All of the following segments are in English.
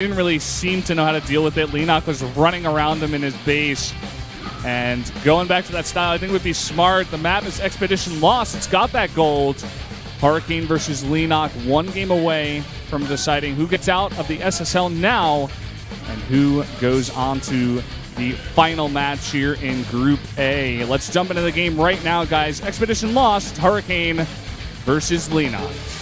Didn't really seem to know how to deal with it. Leenock was running around him in his base. And going back to that style, I think would be smart. The map is Expedition Lost. It's got that gold. Hurricane versus Leenock, 1 game away from deciding who gets out of the SSL now and who goes on to the final match here in Group A. Let's jump into the game right now, guys. Expedition Lost, Hurricane versus Leenock.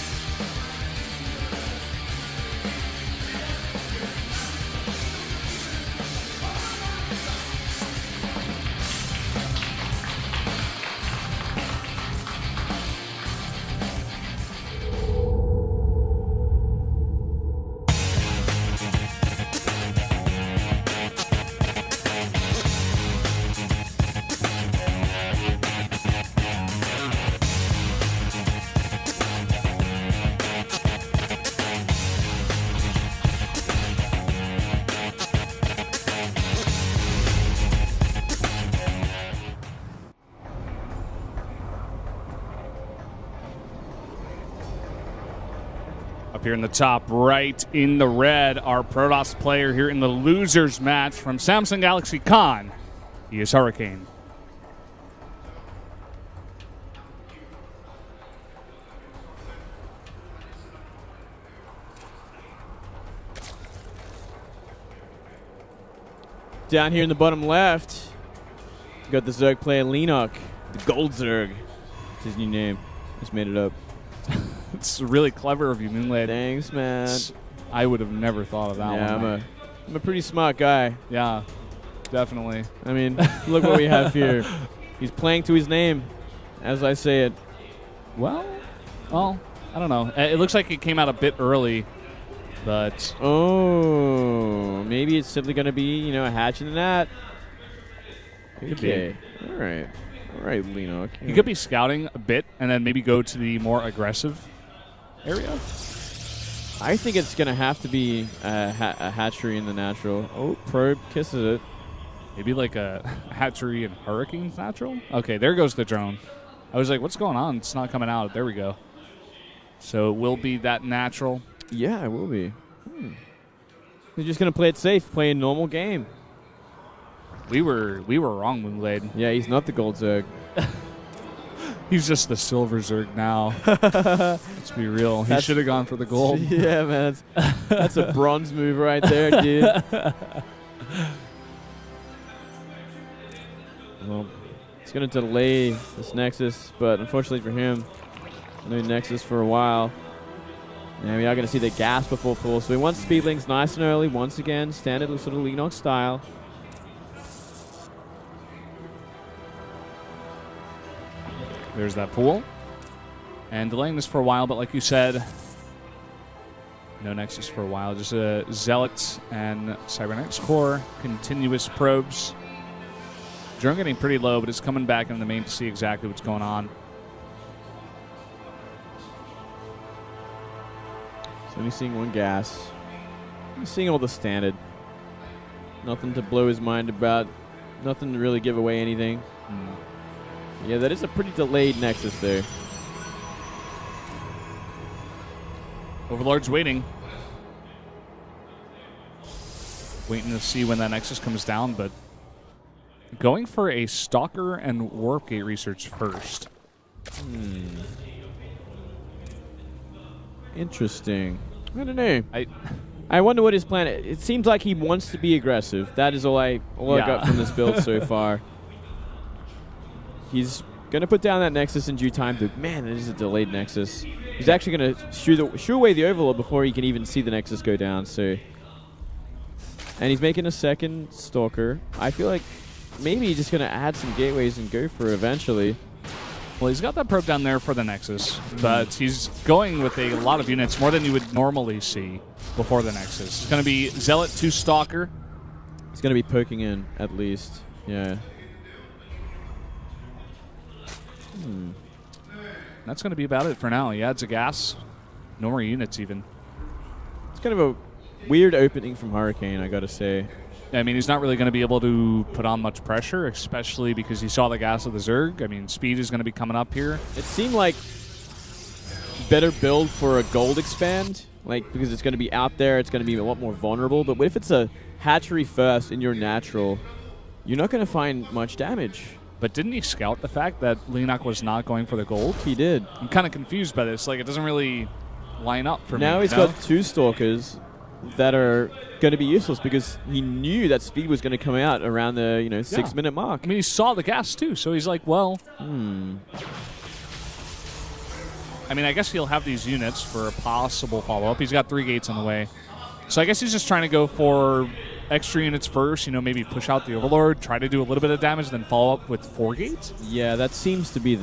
Up here in the top right in the red, our Protoss player here in the losers match from Samsung Galaxy Con. He is Hurricane. Down here in the bottom left, got the Zerg player Leenock, the Gold Zerg. That's his new name. Just made it up. It's really clever of you, Moonlade. Thanks, man. I would have never thought of that one. Yeah, I'm a pretty smart guy. Yeah, definitely. I mean, look what we have here. He's playing to his name, as I say it. Well, I don't know. It looks like it came out a bit early, but... Oh, maybe it's simply going to be, you know, a hatch in the net. Okay. All right. All right, Leenock. He could be scouting a bit and then maybe go to the more aggressive area. I think it's going to have to be a hatchery in the natural. Oh, Probe kisses it. Maybe like a hatchery and Hurricane's natural? Okay, there goes the drone. I was like, what's going on? It's not coming out. There we go. So it will be that natural. Yeah, it will be. They're just going to play it safe, play a normal game. We were wrong, Moonblade. Yeah, he's not the Gold Zerg. He's just the Silver Zerg now. Let's be real. He should have gone for the gold. Yeah, man. That's a bronze move right there, dude. Well, it's going to delay this Nexus, but unfortunately for him, no Nexus for a while. And we are going to see the gas before pull. So he wants speedlings nice and early once again. Standard sort of Leenock style. There's that pool. And delaying this for a while, but like you said, no Nexus for a while. Just a Zealot and Cybernetics Core, continuous probes. Drone getting pretty low, but it's coming back in the main to see exactly what's going on. So he's seeing one gas. He's seeing all the standard. Nothing to blow his mind about. Nothing to really give away anything. Yeah, that is a pretty delayed Nexus there. Overlord's waiting. Waiting to see when that Nexus comes down, but going for a Stalker and Warp Gate research first. Interesting. I don't know. I wonder what his plan is. It seems like he wants to be aggressive. That is all I got from this build so far. He's going to put down that Nexus in due time. But man, it is a delayed Nexus. He's actually going to shoo away the Overlord before he can even see the Nexus go down. So, and he's making a second Stalker. I feel like maybe he's just going to add some gateways and go for it eventually. Well, he's got that probe down there for the Nexus, but he's going with a lot of units, more than you would normally see before the Nexus. It's going to be Zealot to Stalker. He's going to be poking in, at least. Yeah. That's going to be about it for now. He adds a gas. No more units, even. It's kind of a weird opening from Hurricane, I got to say. I mean, he's not really going to be able to put on much pressure, especially because he saw the gas of the Zerg. I mean, speed is going to be coming up here. It seemed like better build for a gold expand like because it's going to be out there, it's going to be a lot more vulnerable. But what if it's a hatchery first in your natural? You're not going to find much damage. But didn't he scout the fact that Leenock was not going for the gold? He did. I'm kind of confused by this. Like, it doesn't really line up for me. Now he's got 2 Stalkers that are going to be useless because he knew that speed was going to come out around the 6-minute mark. I mean, he saw the gas too, so he's like, well. I mean, I guess he'll have these units for a possible follow-up. He's got 3 gates on the way. So I guess he's just trying to go for extra units first, maybe push out the Overlord, try to do a little bit of damage, then follow up with 4 gates. Yeah, that seems to be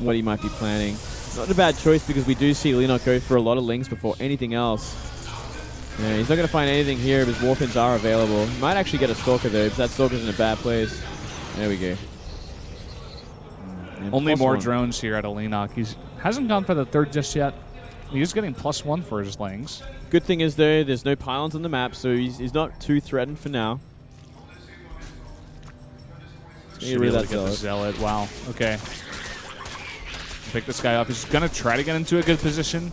what he might be planning. Not a bad choice because we do see Leenock go for a lot of lings before anything else. Yeah, he's not going to find anything here if his Warpins are available. He might actually get a Stalker though, because that Stalker's in a bad place. There we go. And only more +1. drones here at Leenock. He hasn't gone for the 3rd just yet. He's getting +1 for his lings. Good thing is, though, there's no pylons on the map, so he's not too threatened for now. Should be able to get the Zealot. Wow. Okay. Pick this guy up. He's going to try to get into a good position,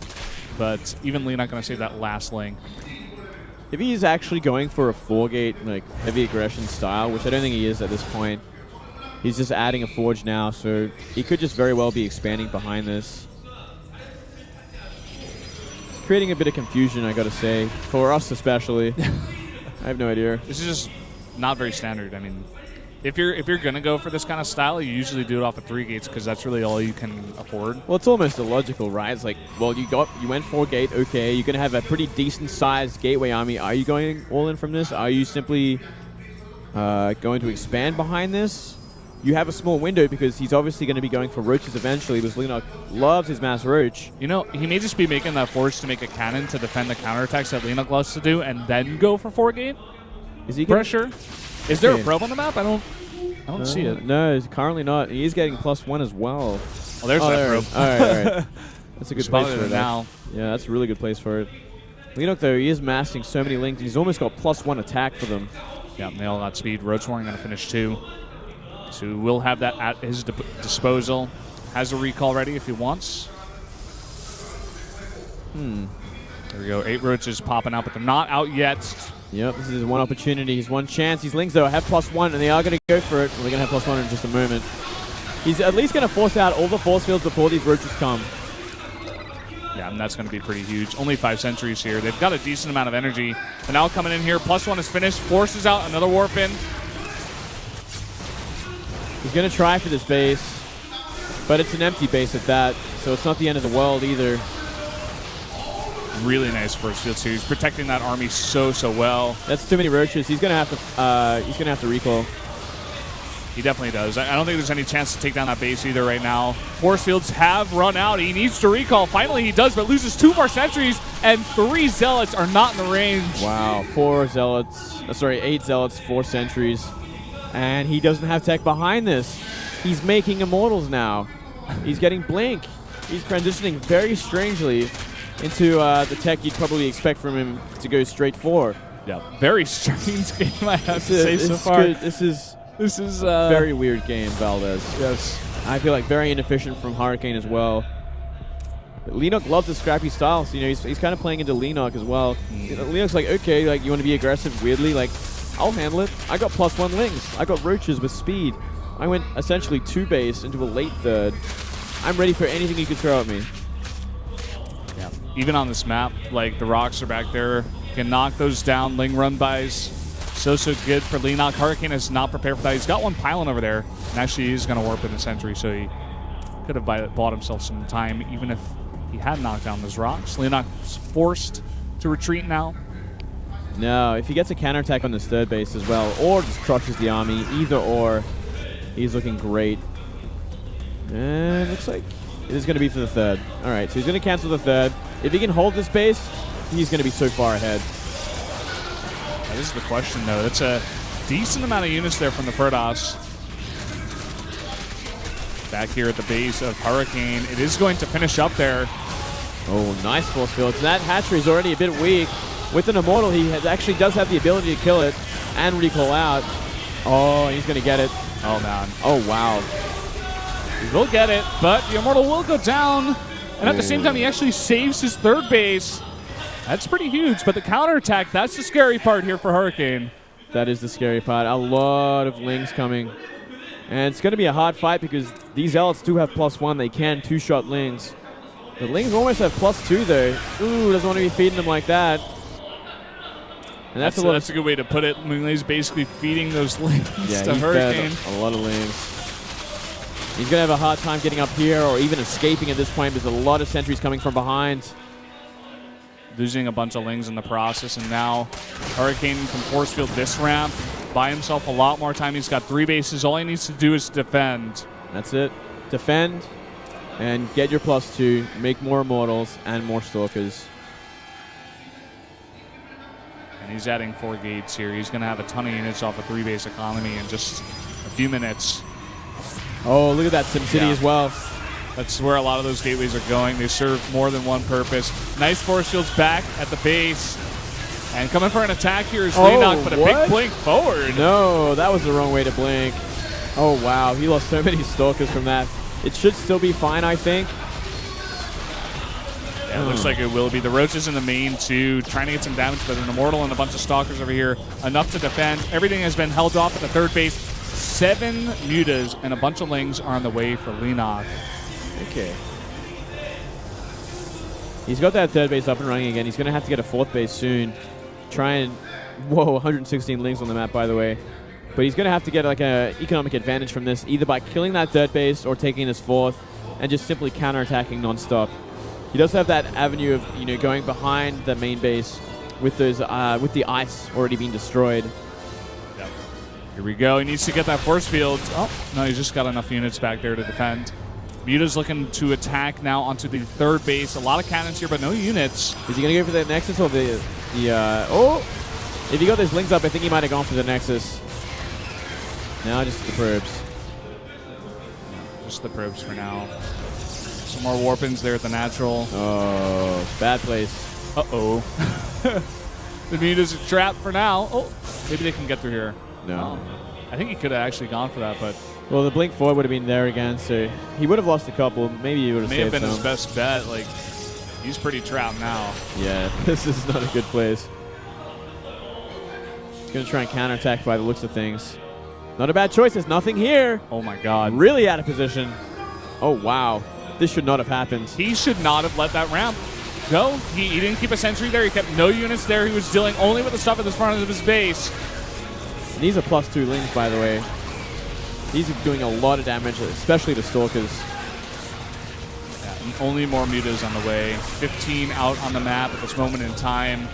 but even Leenock going to save that last ling. If he's actually going for a 4-gate, like, heavy aggression style, which I don't think he is at this point, he's just adding a Forge now, so he could just very well be expanding behind this. Creating a bit of confusion, I gotta say, for us especially. I have no idea. This is just not very standard. I mean, if you're gonna go for this kind of style, you usually do it off of 3 gates because that's really all you can afford. Well, it's almost illogical, right? It's like, well, you went 4-gate, okay, you're gonna have a pretty decent sized gateway army. Are you going all in from this? Are you simply going to expand behind this? You have a small window because he's obviously going to be going for roaches eventually because Leenock loves his mass roach. He may just be making that Forge to make a cannon to defend the counterattacks that Leenock loves to do and then go for 4-gate. Is he pressure? Is there a probe on the map? I don't see it. No, currently not. He is getting +1 as well. Oh, there's that probe. All right. That's a good place for it now. Yeah, that's a really good place for it. Leenock, though, he is massing so many links. He's almost got +1 attack for them. Yeah, they all got speed. Roach Warring going to finish 2. So we'll have that at his disposal. Has a recall ready if he wants. There we go. 8 roaches popping out, but they're not out yet. Yep, this is one opportunity. He's one chance. These lings, though, have +1, and they are going to go for it. Well, they're going to have +1 in just a moment. He's at least going to force out all the force fields before these roaches come. Yeah, and that's going to be pretty huge. Only 5 sentries here. They've got a decent amount of energy. But now coming in here, +1 is finished. Forces out another warp in. He's going to try for this base, but it's an empty base at that, so it's not the end of the world either. Really nice first field series, protecting that army so well. That's too many roaches. He's going to have to recall. He definitely does. I don't think there's any chance to take down that base either right now. Force fields have run out. He needs to recall. Finally he does, but loses 2 more sentries, and 3 zealots are not in the range. Wow, 8 zealots, 4 sentries. And he doesn't have tech behind this. He's making immortals now. He's getting blink. He's transitioning very strangely into the tech you'd probably expect from him to go straight for. Yeah, very strange game, I have to say so far. Good. This is a very weird game, Valdez. Yes. I feel like very inefficient from Hurricane as well. But Leenock loves the scrappy style, so he's kind of playing into Leenock as well. Leenock's like, okay, like you want to be aggressive weirdly, like I'll handle it. I got +1 lings. I got roaches with speed. I went essentially 2 base into a late 3rd. I'm ready for anything you could throw at me. Yeah. Even on this map, like the rocks are back there. Can knock those down. Ling run bys. So good for Leenock. Hurricane is not prepared for that. He's got 1 pylon over there. And actually he's going to warp in a sentry, so he could have bought himself some time even if he had knocked down those rocks. Leenock's forced to retreat now. No, if he gets a counterattack on this 3rd base as well, or just crushes the army, either or, he's looking great. And looks like it is going to be for the 3rd. All right, so he's going to cancel the 3rd. If he can hold this base, he's going to be so far ahead. That is the question, though. That's a decent amount of units there from the Protoss. Back here at the base of Hurricane, it is going to finish up there. Oh, nice force fields. That hatchery is already a bit weak. With an immortal, he actually does have the ability to kill it and recall out. Oh, he's going to get it. Oh, man. Oh, wow. He will get it, but the immortal will go down. And at the same time, he actually saves his third base. That's pretty huge. But the counterattack, that's the scary part here for Hurricane. That is the scary part. A lot of Lings coming. And it's going to be a hard fight because these Zealots do have +1. They can two-shot Lings. The Lings almost have +2, though. Ooh, doesn't want to be feeding them like that. And that's a good way to put it. Minglei's basically feeding those Lings to he Hurricane. fed a lot of Lings. He's going to have a hard time getting up here or even escaping at this point. There's a lot of sentries coming from behind. Losing a bunch of Lings in the process, and now Hurricane can force field this ramp, buy himself a lot more time. He's got 3 bases. All he needs to do is defend. That's it. Defend and get your +2, make more Immortals and more Stalkers. And he's adding 4 gates here. He's going to have a ton of units off a 3-base economy in just a few minutes. Oh, look at that SimCity as well. That's where a lot of those gateways are going. They serve more than one purpose. Nice force fields back at the base. And coming for an attack here is Leenock, but a big blink forward. No, that was the wrong way to blink. Oh, wow. He lost so many Stalkers from that. It should still be fine, I think. Yeah, it looks like it will be. The Roaches in the main, too, trying to get some damage, but an Immortal and a bunch of Stalkers over here. Enough to defend. Everything has been held off at the third base. 7 Mutas and a bunch of Lings are on the way for Leenock. Okay. He's got that third base up and running again. He's going to have to get a fourth base soon. Try and... Whoa, 116 Lings on the map, by the way. But he's going to have to get like an economic advantage from this, either by killing that third base or taking his fourth and just simply counterattacking nonstop. He does have that avenue of, you know, going behind the main base with those with the ice already being destroyed. Yep. Here we go. He needs to get that force field. Oh, no, he's just got enough units back there to defend. Muta's looking to attack now onto the third base. A lot of cannons here, but no units. Is he going to go for the Nexus or the oh! If he got those Lings up, I think he might have gone for the Nexus. Now just the probes. Just the probes for now. Some more warpins there at the natural. Oh, bad place. Uh-oh. The Muta's are trapped for now. Oh, maybe they can get through here. No. I think he could have actually gone for that, but... Well, the blink forward would have been there again, so he would have lost a couple. Maybe he would have saved been some. His best bet. Like, he's pretty trapped now. Yeah, this is not a good place. He's going to try and counterattack by the looks of things. Not a bad choice. There's nothing here. Oh, my God. Really out of position. Oh, wow. This should not have happened. He should not have let that ramp go. He didn't keep a sentry there. He kept no units there. He was dealing only with the stuff at the front of his base. And these are +2 Lings, by the way. These are doing a lot of damage, especially the Stalkers. Yeah, and only more Mutas on the way. 15 out on the map at this moment in time.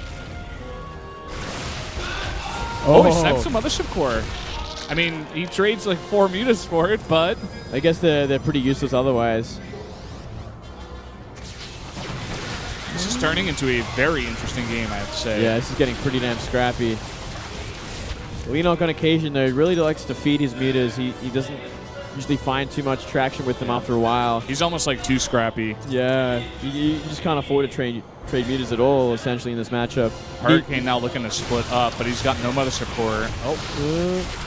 Oh, he sniped some Mothership Core. I mean, he trades like 4 Mutas for it, but... I guess they're pretty useless otherwise. This is turning into a very interesting game, I have to say. Yeah, this is getting pretty damn scrappy. Leenock on occasion, though, really likes to feed his Mutas. He doesn't usually find too much traction with them after a while. He's almost like too scrappy. Yeah, you just can't afford to trade Mutas at all, essentially, in this matchup. Hurricane now looking to split up, but he's got no Mothership Core. Oh.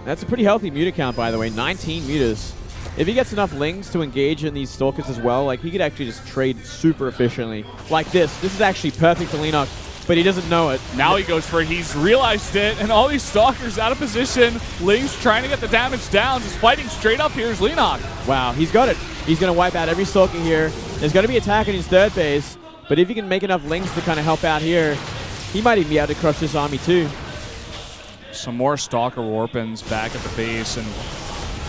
That's a pretty healthy Muta count, by the way. 19 Mutas. If he gets enough Lings to engage in these Stalkers as well, like, he could actually just trade super efficiently. Like this. This is actually perfect for Leenock, but he doesn't know it. Now he goes for it. He's realized it, and all these Stalkers out of position. Lings trying to get the damage down. Just fighting straight up here is Leenock. Wow, he's got it. He's going to wipe out every Stalker here. There's going to be attacking his third base, but if he can make enough Lings to kind of help out here, he might even be able to crush this army too. Some more Stalker Warpins back at the base, and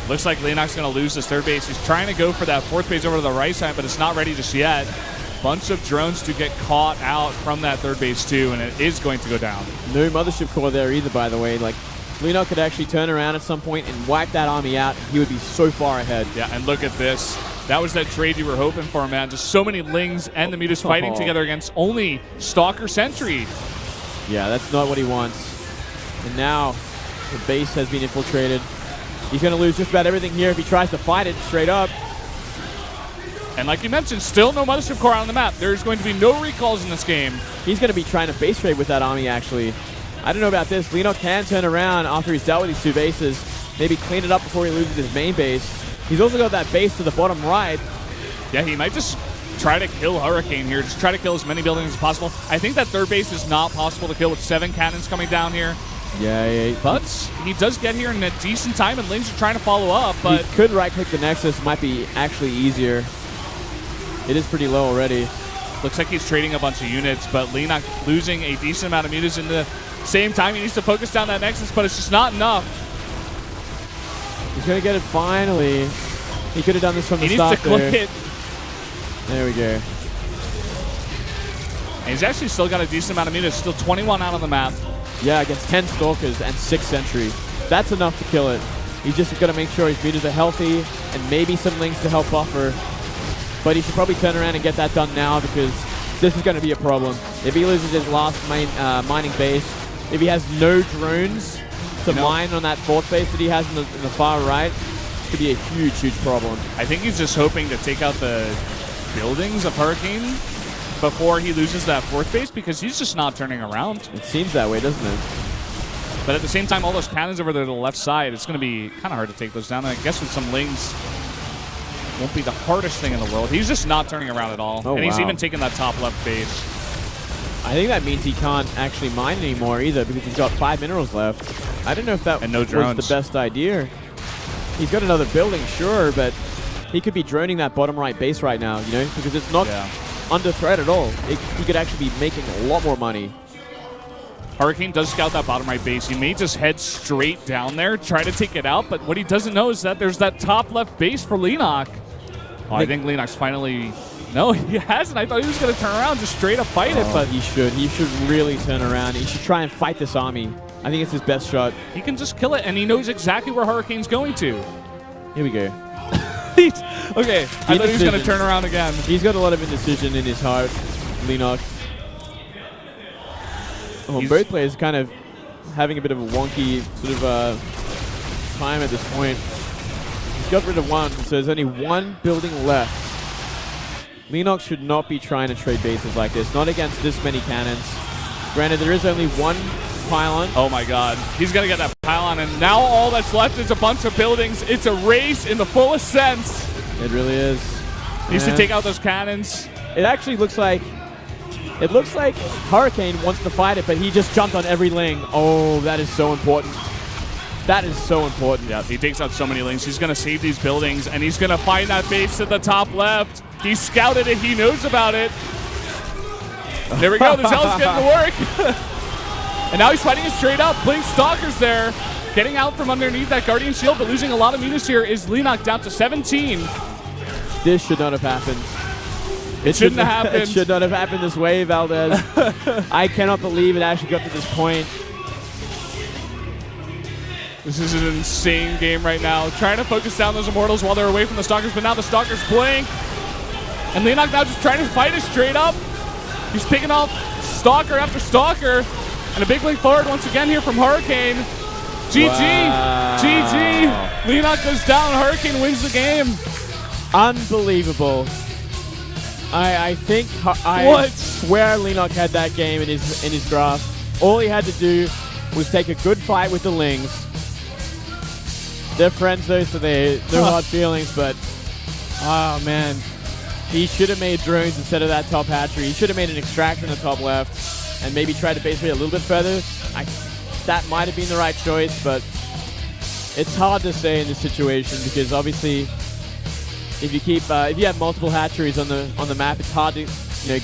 looks like Leenock's going to lose his third base. He's trying to go for that fourth base over to the right side, but it's not ready just yet. Bunch of drones to get caught out from that third base too, and it is going to go down. No Mothership Core there either, by the way. Like, Leenock could actually turn around at some point and wipe that army out. He would be so far ahead. Yeah, and look at this. That was that trade you were hoping for, man. Just so many Lings and the Mutas fighting together against only Stalker Sentry. Yeah, that's not what he wants. And now the base has been infiltrated. He's going to lose just about everything here if he tries to fight it straight up. And like you mentioned, still no Mothership Core on the map. There's going to be no recalls in this game. He's going to be trying to base trade with that army, actually. I don't know about this. Leenock can turn around after he's dealt with these 2 bases. Maybe clean it up before he loses his main base. He's also got that base to the bottom right. Yeah, he might just try to kill Hurricane here. Just try to kill as many buildings as possible. I think that third base is not possible to kill with 7 cannons coming down here. Yeah. But he does get here in a decent time, and Lings are trying to follow up. But he could right-click the Nexus. Might be actually easier. It is pretty low already. Looks like he's trading a bunch of units, but Leenock losing a decent amount of units in the same time. He needs to focus down that Nexus, but it's just not enough. He's going to get it finally. He could have done this from the start. He needs to click it. There we go. And he's actually still got a decent amount of units, still 21 out on the map. Yeah, against 10 Stalkers and 6 Sentry. That's enough to kill it. He's just got to make sure his meters are healthy and maybe some Lings to help buffer. But he should probably turn around and get that done now because this is going to be a problem. If he loses his last mining base, if he has no drones to mine on that 4th base that he has in the far right, it could be a huge, huge problem. I think he's just hoping to take out the buildings of Hurricane before he loses that 4th base because he's just not turning around. It seems that way, doesn't it? But at the same time, all those cannons over there to the left side, it's going to be kind of hard to take those down. And I guess with some Lings, won't be the hardest thing in the world. He's just not turning around at all. And he's even taking that top left base. I think that means he can't actually mine anymore either because he's got 5 minerals left. I don't know if that was the best idea. He's got another building, sure, but he could be droning that bottom right base right now, you know, because it's not under threat at all. He could actually be making a lot more money. Hurricane does scout that bottom right base. He may just head straight down there, try to take it out, but what he doesn't know is that there's that top left base for Leenock. Oh, I think Leenock's finally... No, he hasn't. I thought he was going to turn around, just straight up fight it, but... He should. He should really turn around. He should try and fight this army. I think it's his best shot. He can just kill it, and he knows exactly where Hurricane's going to. Here we go. Okay, I thought he was going to turn around again. He's got a lot of indecision in his heart, Leenock. Oh, both players kind of having a bit of a wonky sort of time at this point. He's got rid of one, so there's only one building left. Leenock should not be trying to trade bases like this, not against this many cannons. Granted, there is only one pylon. Oh my god. He's going to get that pylon, and now all that's left is a bunch of buildings. It's a race in the fullest sense. It really is. He needs to take out those cannons. It actually looks like... It looks like Hurricane wants to fight it, but he just jumped on every Ling. Oh, that is so important. That is so important. Yeah, he takes out so many Lings. He's going to save these buildings, and he's going to find that base at the top left. He scouted it. He knows about it. There we go. The Zealot's getting to work. And now he's fighting it straight up. Blink Stalker's there. Getting out from underneath that Guardian Shield, but losing a lot of units here is Leenock down to 17. This should not have happened. It shouldn't have happened. It should not have happened this way, Valdez. I cannot believe it actually got to this point. This is an insane game right now. Trying to focus down those Immortals while they're away from the Stalkers, but now the Stalkers blink. And Leenock now just trying to fight it straight up. He's picking off Stalker after Stalker. And a big blink forward once again here from Hurricane. GG. Wow. GG. Leenock goes down. Hurricane wins the game. Unbelievable. I think I swear Leenock had that game in his grasp. All he had to do was take a good fight with the Lings. They're friends though, so no hard feelings, but oh man. He should have made drones instead of that top hatchery. He should have made an extractor in the top left and maybe tried to base rate a little bit further. That might have been the right choice, but it's hard to say in this situation because obviously if you have multiple hatcheries on the map, it's hard to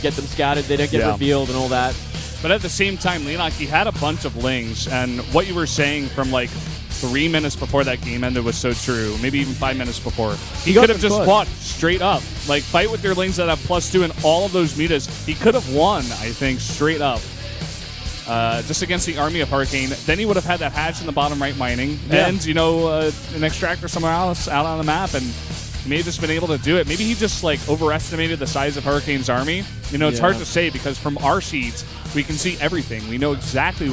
get them scouted. They don't get revealed and all that. But at the same time, Leenock, he had a bunch of Lings, and what you were saying from like 3 minutes before that game ended was so true. Maybe even 5 minutes before. He could have just fought straight up. Like, fight with your Lings that have +2 and all of those metas. He could have won, I think, straight up. Just against the army of Hurricane. Then he would have had that hatch in the bottom right mining. Yeah. And, an extractor somewhere else out on the map. And he may have just been able to do it. Maybe he just, overestimated the size of Hurricane's army. It's hard to say because from our seats, we can see everything. We know exactly